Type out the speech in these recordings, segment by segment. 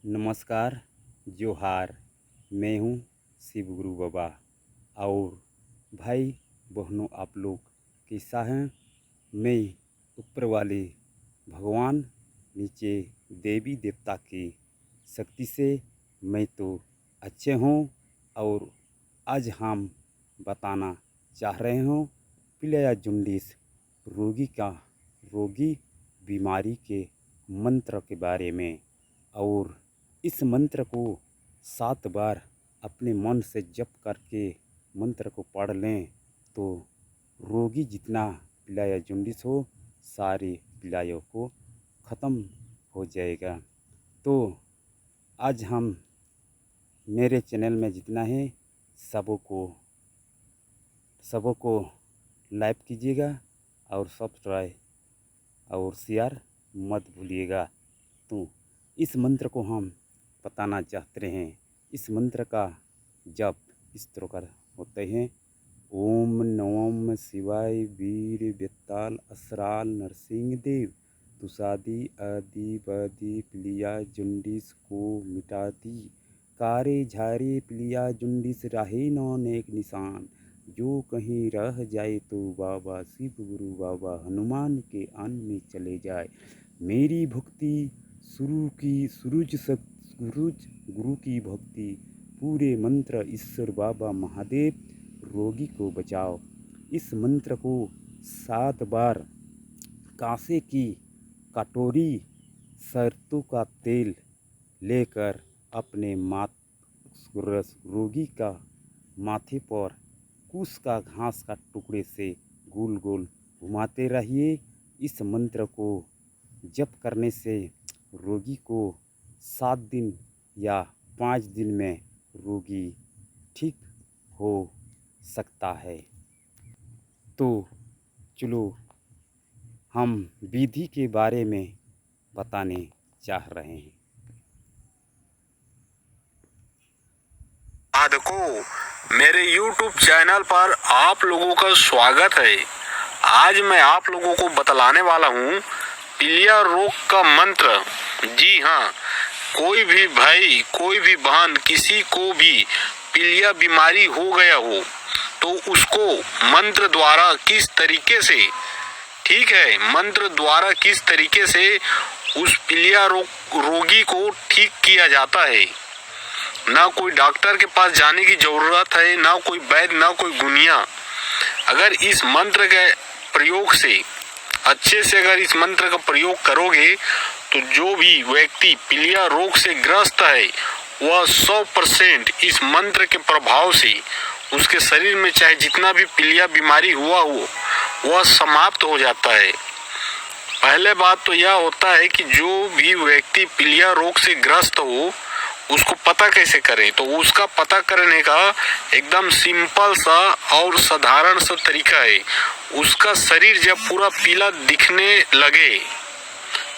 नमस्कार, जोहार। मैं हूँ शिव गुरु बाबा। और भाई बहनों, आप लोग कैसा हैं? मैं ऊपर वाले भगवान, नीचे देवी देवता की शक्ति से मैं तो अच्छे हूँ। और आज हम बताना चाह रहे हूँ पीलिया जॉन्डिस रोगी बीमारी के मंत्र के बारे में। और इस मंत्र को 7 बार अपने मन से जप करके मंत्र को पढ़ लें तो रोगी जितना पीलिया जॉन्डिस हो, सारे पीलिया को ख़त्म हो जाएगा। तो आज हम मेरे चैनल में जितना है सबको लाइक कीजिएगा और सब्सक्राइब और शेयर मत भूलिएगा। तो इस मंत्र को हम बताना चाहते हैं। इस मंत्र का जप इस प्रकार होते हैं: ओम नमः शिवाय वीर बेताल असराल नरसिंह देव तुषादी आदि वादी पीलिया जॉन्डिस को मिटाती कारे झारे पीलिया जॉन्डिस राहे नेक निशान जो कहीं रह जाए तो बाबा शिव गुरु बाबा हनुमान के आन में चले जाए। मेरी भक्ति गुरु की भक्ति पूरे मंत्र ईश्वर बाबा महादेव रोगी को बचाओ। इस मंत्र को 7 बार कांसे की कटोरी सरसों का तेल लेकर अपने रोगी का माथे पर कुश का घास का टुकड़े से गोल गोल घुमाते रहिए। इस मंत्र को जप करने से रोगी को 7 दिन या 5 दिन में रोगी ठीक हो सकता है। तो चलो हम विधि के बारे में बताने चाह रहे हैं। साधकों, मेरे YouTube चैनल पर आप लोगों का स्वागत है। आज मैं आप लोगों को बतलाने वाला हूँ पीलिया रोग का मंत्र। जी हाँ, कोई भी भाई, कोई भी बहन, किसी को भी पीलिया बीमारी हो गया हो तो उसको मंत्र द्वारा किस तरीके से, ठीक है, मंत्र द्वारा किस तरीके से उस पीलिया रोगी को ठीक किया जाता है। ना कोई डॉक्टर के पास जाने की जरूरत है, ना कोई वैद्य, ना कोई गुनिया। अगर इस मंत्र के प्रयोग से अच्छे से अगर इस मंत्र का प्रयोग करोगे तो जो भी व्यक्ति पीलिया रोग से ग्रस्त है वह 100% इस मंत्र के प्रभाव से उसके शरीर में चाहे जितना भी पीलिया बीमारी हुआ हो वह समाप्त हो जाता है। पहले बात तो यह होता है कि जो भी व्यक्ति पीलिया रोग से ग्रस्त हो उसको पता कैसे करें। तो उसका पता करने का एकदम सिंपल सा और साधारण सा तरीका है। उसका शरीर जब पूरा पीला दिखने लगे,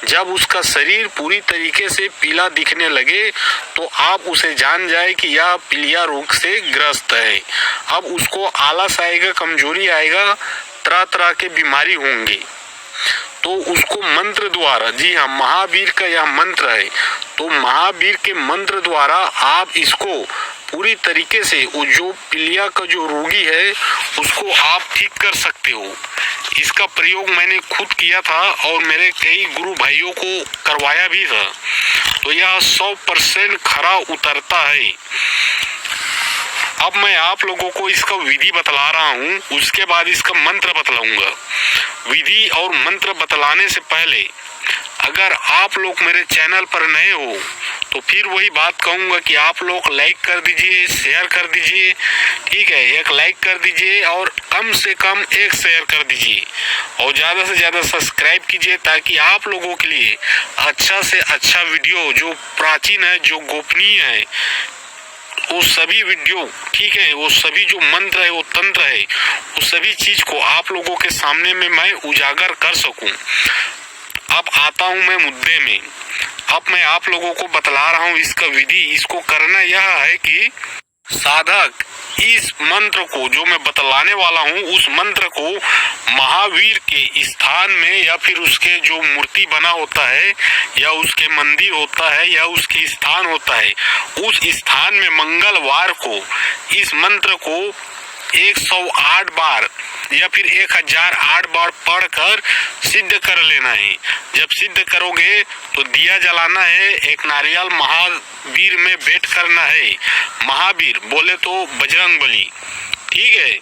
जब उसका शरीर पूरी तरीके से पीला दिखने लगे तो आप उसे जान जाए कि यह पीलिया रोग से ग्रस्त है। अब उसको आलस आएगा, कमजोरी आएगा, तरह तरह के बीमारी होंगे। तो उसको मंत्र द्वारा, जी हाँ, महावीर का यह मंत्र है, तो महावीर के मंत्र द्वारा आप इसको पूरी तरीके से वो जो पीलिया का जो रोगी है उसको आप ठीक कर सकते हो। इसका प्रयोग मैंने खुद किया था और मेरे कई गुरु भाइयों को करवाया भी था। तो यह 100% खरा उतरता है। अब मैं आप लोगों को इसका विधि बतला रहा हूँ, उसके बाद इसका मंत्र बतलाऊंगा। विधि और मंत्र बतलाने से पहले अगर आप लोग मेरे चैनल पर नए हो तो फिर वही बात कहूँगा कि आप लोग लाइक कर दीजिए, शेयर कर दीजिए, ठीक है। एक लाइक कर दीजिए और कम से कम एक शेयर कर दीजिए और ज़्यादा से ज़्यादा सब्सक्राइब कीजिए ताकि आप लोगों के लिए अच्छा से अच्छा वीडियो जो प्राचीन है, जो गोपनीय है, वो सभी वीडियो, ठीक है, वो सभी जो मंत्र है, वो तंत्र है, वो सभी चीज को आप लोगों के सामने में मैं उजागर कर सकूं। अब आता हूं मैं मुद्दे में। अब मैं आप लोगों को बतला रहा हूं इसका विधि। इसको करना यह है कि साधक इस मंत्र को जो मैं बतलाने वाला हूँ, उस मंत्र को महावीर के स्थान में या फिर उसके जो मूर्ति बना होता है या उसके मंदिर होता है या उसके स्थान होता है, उस स्थान में मंगलवार को इस मंत्र को 108 बार या फिर 1008 बार पढ़कर सिद्ध कर लेना है। जब सिद्ध करोगे तो दिया जलाना है, एक नारियल महावीर में भेंट करना है। महावीर बोले तो बजरंगबली, ठीक है,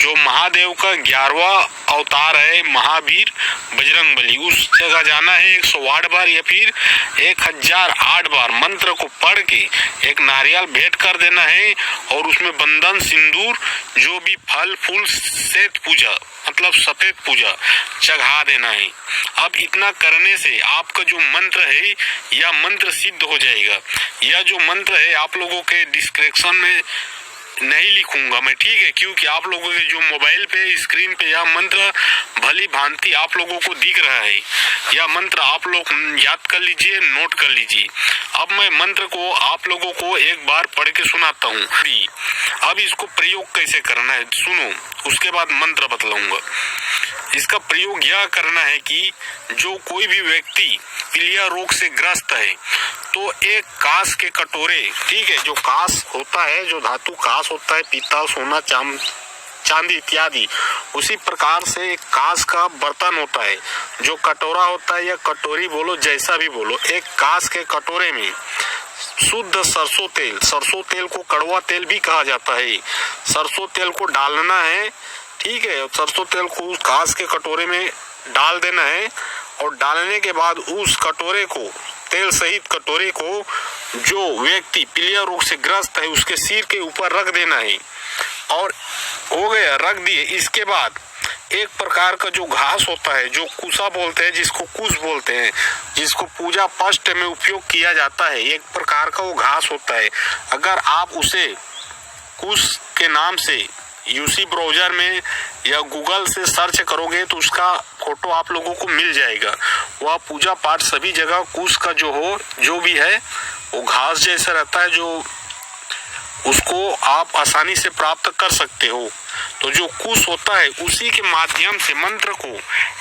जो महादेव का 11वां अवतार है महावीर बजरंगबली, उस जगह जाना है 108 बार या फिर 1008 बार मंत्र को पढ़ के एक नारियल भेंट कर देना है और उसमें बंधन सिंदूर जो भी फल फूल श्वेत पूजा मतलब सफेद पूजा चढ़ा देना है। अब इतना करने से आपका जो मंत्र है यह मंत्र सिद्ध हो जाएगा। यह जो मंत्र है आप लोगों के डिस्क्रिप्शन में नहीं लिखूंगा मैं, ठीक है, क्योंकि आप लोगों के जो मोबाइल पे स्क्रीन पे यह मंत्र भली भांति आप लोगों को दिख रहा है। यह मंत्र आप लोग याद कर लीजिए, नोट कर लीजिए। अब मैं मंत्र को आप लोगों को एक बार पढ़ के सुनाता हूँ। अब इसको प्रयोग कैसे करना है सुनो, उसके बाद मंत्र बतलाऊंगा। इसका प्रयोग यह करना है कि जो कोई भी व्यक्ति पीलिया रोग से ग्रस्त है तो एक कांच के कटोरे, ठीक है, जो कांच होता है, जो धातु कांच होता है, पीतल सोना चांदी इत्यादि, उसी प्रकार से एक कांच का बर्तन होता है, जो कटोरा होता है या कटोरी बोलो जैसा भी बोलो, एक कांच के कटोरे में शुद्ध सरसों तेल को कड़वा तेल भी कहा जाता है, सरसों तेल को डालना है, ठीक है। सरसों तेल को उस कांच के कटोरे में डाल देना है और डालने के बाद उस कटोरे को, तेल सहित कटोरे को, जो व्यक्ति पीलिया रोग से ग्रस्त है उसके सिर के ऊपर रख देना है। और हो गया, रख दिए। इसके बाद एक प्रकार का जो घास होता है, जो कुसा बोलते हैं, जिसको कुश बोलते हैं, जिसको पूजा पाठ में उपयोग किया जाता है, एक प्रकार का वो घास होता है। अगर आप उसे कुश के नाम से यूसी ब्राउजर में या गूगल से सर्च करोगे तो उसका फोटो आप लोगों को मिल जाएगा। वह पूजा पाठ सभी जगह कुश का जो भी है वो घास जैसा रहता है, जो उसको आप आसानी से प्राप्त कर सकते हो। तो जो कुश होता है उसी के माध्यम से मंत्र को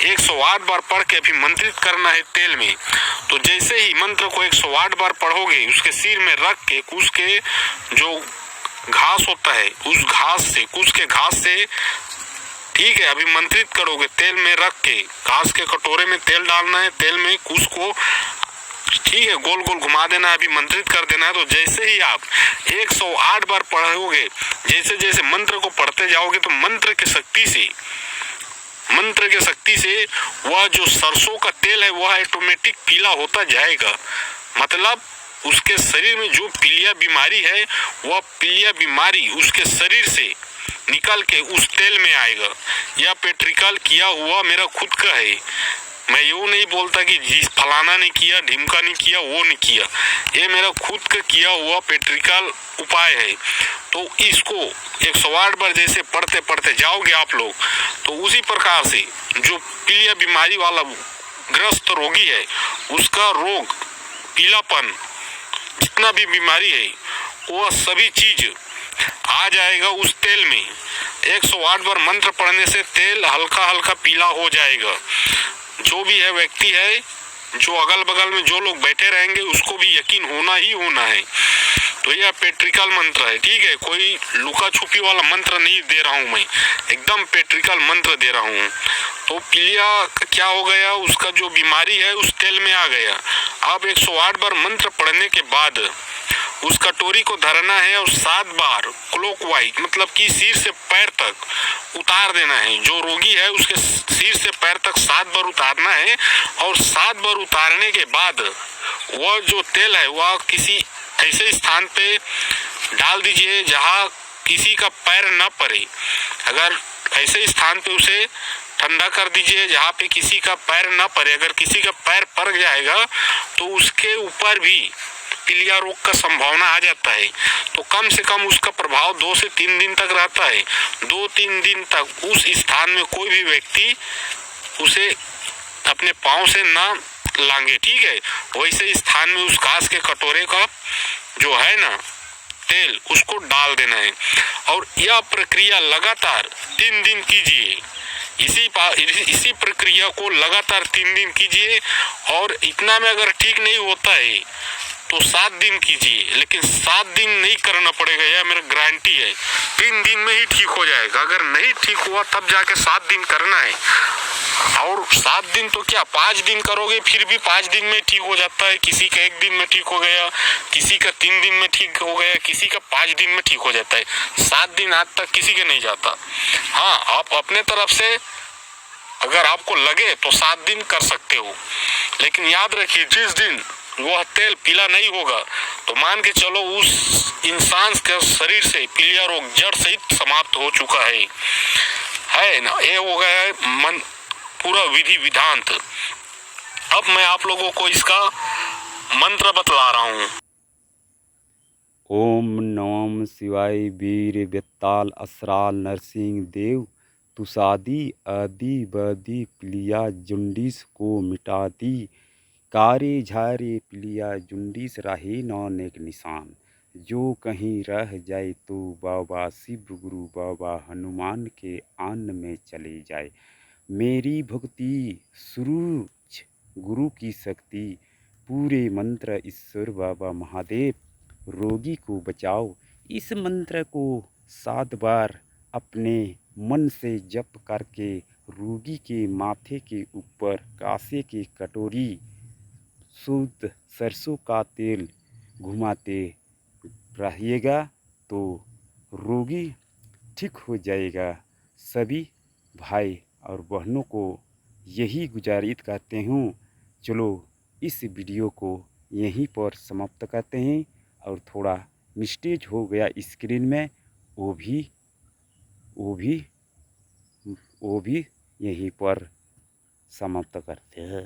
108 बार पढ़ के अभिमंत्रित करना है तेल में। तो जैसे ही मंत्र को 108 बार पढ़ोगे उसके सिर में रख के कुश के जो घास होता है उस घास से, कुश के घास से, ठीक है, अभिमंत्रित करोगे तेल में रख के। घास के कटोरे में तेल डालना है, तेल में कुश को, ठीक है, गोल गोल घुमा देना है, अभिमंत्रित कर देना है। तो जैसे ही आप 108 बार पढ़ोगे, जैसे जैसे मंत्र को पढ़ते जाओगे तो मंत्र की शक्ति से वह जो सरसों का तेल है वह ऑटोमेटिक पीला होता जाएगा। मतलब उसके शरीर में जो पीलिया बीमारी है वह पीलिया बीमारी उसके शरीर से निकल के उस तेल में आएगा। यह प्रैक्टिकल किया हुआ मेरा खुद का है। मैं यूँ नहीं बोलता कि जिस फलाना ने किया, ढिमका नहीं किया, वो नहीं किया, ये मेरा खुद का किया हुआ प्रैक्टिकल उपाय है। तो इसको 108 बार जैसे पढ़ते पढ़ते जाओगे आप लोग, तो उसी प्रकार से जो पीलिया बीमारी वाला ग्रस्त रोगी है उसका रोग, पीलापन, जितना भी बीमारी है वह सभी चीज आ जाएगा उस तेल में। 108 बार मंत्र पढ़ने से तेल हल्का हल्का पीला हो जाएगा। जो भी है व्यक्ति है, जो अगल बगल में जो लोग बैठे रहेंगे उसको भी यकीन होना ही होना है। तो यह प्रैक्टिकल मंत्र है, ठीक है, कोई लुका छुपी वाला मंत्र नहीं दे रहा हूँ मैं, एकदम प्रैक्टिकल मंत्र दे रहा हूँ। तो पीलिया का क्या हो गया, उसका जो बीमारी है उस तेल में आ गया। अब 108 बार मंत्र पढ़ने के बाद उस कटोरी को धरना है और 7 बार क्लॉकवाइज, मतलब कि सिर से पैर तक उतार देना है। जो रोगी है उसके सिर से पैर तक 7 बार उतारना है और 7 बार उतारने के बाद वह जो तेल है वह किसी ऐसे स्थान पे डाल दीजिए जहाँ किसी का पैर न पड़े। अगर ऐसे स्थान पे उसे ठंडा कर दीजिए जहाँ पे किसी का पैर न पड़े। अगर किसी का पैर पड़ जाएगा तो उसके ऊपर भी पीलिया रोग का संभावना आ जाता है। तो कम से कम उसका प्रभाव 2 से 3 दिन तक रहता है। 2-3 दिन तक उस स्थान में कोई भी व्यक्ति उसे अपने पाँव से ना लांगे, ठीक है। वैसे स्थान में उस घास के कटोरे का जो है ना तेल उसको डाल देना है और यह प्रक्रिया लगातार 3 दिन कीजिए। इसी प्रक्रिया को लगातार 3 दिन कीजिए और इतना में अगर ठीक नहीं होता है तो 7 दिन कीजिए, लेकिन 7 दिन नहीं करना पड़ेगा, यह मेरा गारंटी है। 3 दिन में ही ठीक हो जाएगा। अगर नहीं ठीक हुआ तब जाके 7 दिन करना है। और 7 दिन तो क्या 5 दिन करोगे फिर भी 5 दिन में ठीक हो जाता है। किसी का 1 दिन में ठीक हो गया, किसी का 3 दिन में ठीक हो गया, किसी का 5 दिन में ठीक हो जाता है। 7 दिन आज तक किसी के नहीं जाता। हाँ, आप अपने तरफ से अगर आपको लगे तो 7 दिन कर सकते हो, लेकिन याद रखिए जिस दिन वह तेल पीला नहीं होगा तो मान के चलो उस इंसान के शरीर से पीलिया रोग जड़ सहित समाप्त हो चुका है ना। ये हो गया है मन पूरा विधि विधान। अब मैं आप लोगों को इसका मंत्र बतला रहा हूँ। ओम नमः शिवाय वीर बेताल असराल नरसिंह देव तुषादी आदि बदी पीलिया जुंडिस को मिटा दी। कारे झारे पीलिया जुंडिस राहे नौन एक निशान। जो कहीं रह जाए तो बाबा शिव गुरु बाबा हनुमान के आन में चले जाए। मेरी भक्ति सुरूच गुरु की शक्ति पूरे मंत्र ईश्वर बाबा महादेव रोगी को बचाओ। इस मंत्र को 7 बार अपने मन से जप करके रोगी के माथे के ऊपर कांसे की कटोरी शुद्ध सरसों का तेल घुमाते रहिएगा तो रोगी ठीक हो जाएगा। सभी भाई और बहनों को यही गुजारिश करते हूँ। चलो इस वीडियो को यहीं पर समाप्त करते हैं और थोड़ा मिस्टेक हो गया स्क्रीन में वो भी यहीं पर समाप्त करते हैं।